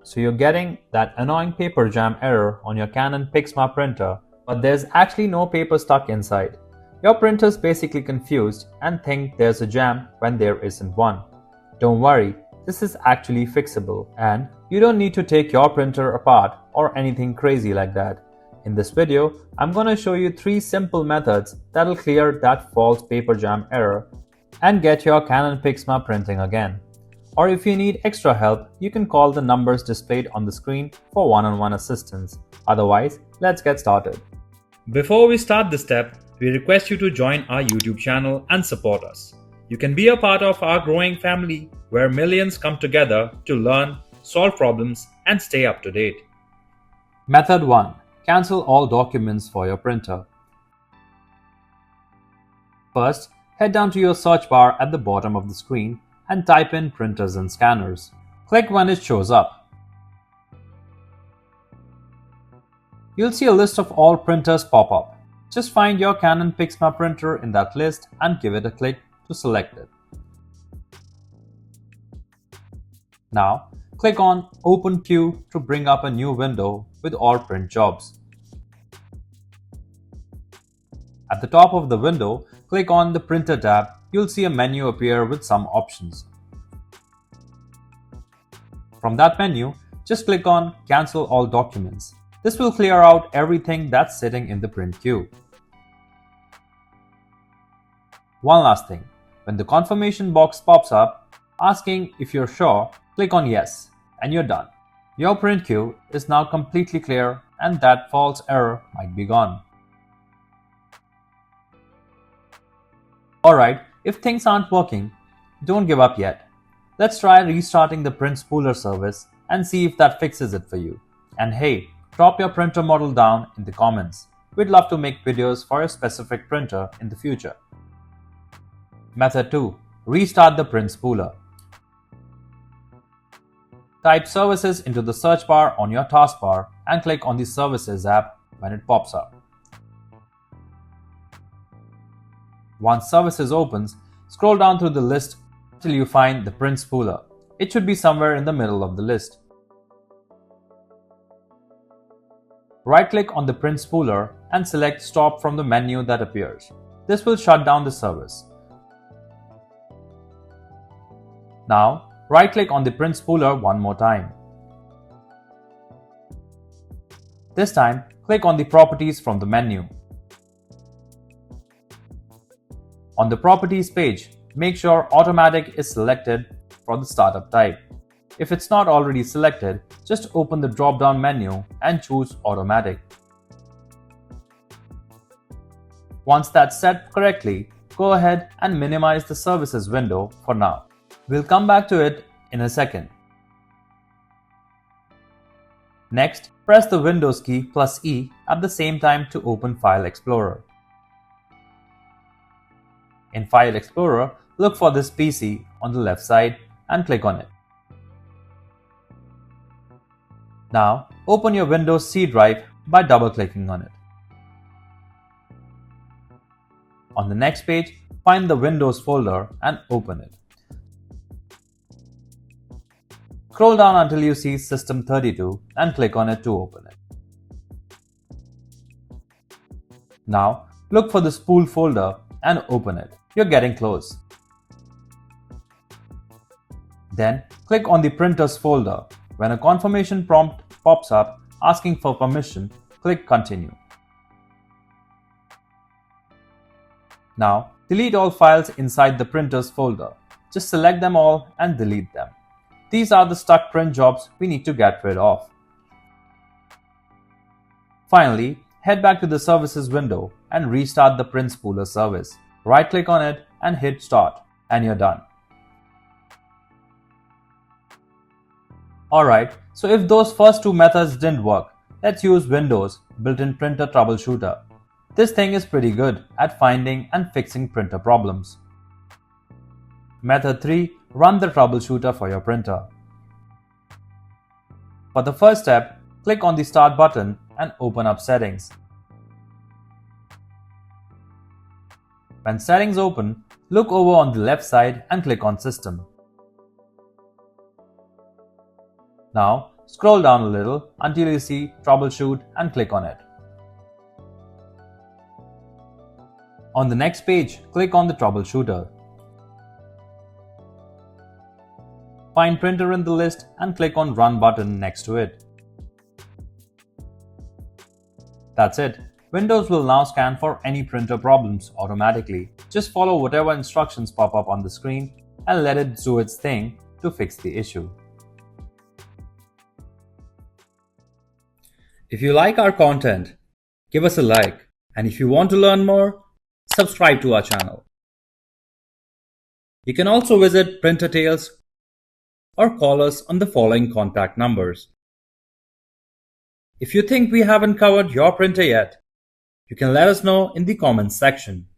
So you're getting that annoying paper jam error on your Canon PIXMA printer, but there's actually no paper stuck inside. Your printer's basically confused and think there's a jam when there isn't one. Don't worry, this is actually fixable, and you don't need to take your printer apart or anything crazy like that. In this video, I'm going to show you 3 simple methods that'll clear that false paper jam error and get your Canon PIXMA printing again. Or if you need extra help, you can call the numbers displayed on the screen for one-on-one assistance. Otherwise, let's get started. Before we start this step, we request you to join our YouTube channel and support us. You can be a part of our growing family where millions come together to learn, solve problems, and stay up to date. Method 1. Cancel all documents for your printer. First, head down to your search bar at the bottom of the screen and type in printers and scanners. Click when it shows up. You'll see a list of all printers pop up. Just find your Canon PIXMA printer in that list and give it a click to select it. Now, click on Open Queue to bring up a new window with all print jobs. At the top of the window, click on the Printer tab. You'll see a menu appear with some options. From that menu, just click on Cancel All Documents. This will clear out everything that's sitting in the print queue. One last thing, when the confirmation box pops up asking if you're sure, click on Yes, and you're done. Your print queue is now completely clear and that false error might be gone. Alright, if things aren't working, don't give up yet. Let's try restarting the Print Spooler service and see if that fixes it for you. And hey, drop your printer model down in the comments. We'd love to make videos for your specific printer in the future. Method 2. Restart the Print Spooler. Type Services into the search bar on your taskbar and click on the Services app when it pops up. Once Services opens, scroll down through the list till you find the Print Spooler. It should be somewhere in the middle of the list. Right-click on the Print Spooler and select Stop from the menu that appears. This will shut down the service. Now, right-click on the Print Spooler one more time. This time, click on the Properties from the menu. On the Properties page, make sure Automatic is selected for the startup type. If it's not already selected, just open the drop-down menu and choose Automatic. Once that's set correctly, go ahead and minimize the Services window for now. We'll come back to it in a second. Next, press the Windows key plus E at the same time to open File Explorer. In File Explorer, look for this PC on the left side and click on it. Now, open your Windows C drive by double-clicking on it. On the next page, find the Windows folder and open it. Scroll down until you see System32 and click on it to open it. Now, look for the Spool folder and open it. You're getting close. Then, click on the Printers folder. When a confirmation prompt pops up asking for permission, click Continue. Now, delete all files inside the Printers folder. Just select them all and delete them. These are the stuck print jobs we need to get rid of. Finally, head back to the Services window and restart the Print Spooler service. Right-click on it and hit Start, and you're done. Alright, so if those first 2 methods didn't work, let's use Windows built-in Printer Troubleshooter. This thing is pretty good at finding and fixing printer problems. Method 3. Run the troubleshooter for your printer. For the first step, click on the Start button and open up Settings. When Settings open, look over on the left side and click on System. Now, Scroll down a little until you see Troubleshoot and click on it. On the next page, click on the Troubleshooter. Find Printer in the list and click on Run button next to it. That's it. Windows will now scan for any printer problems automatically. Just follow whatever instructions pop up on the screen and let it do its thing to fix the issue. If you like our content, give us a like, and if you want to learn more, subscribe to our channel. You can also visit Printer Tales or call us on the following contact numbers. If you think we haven't covered your printer yet, you can let us know in the comments section.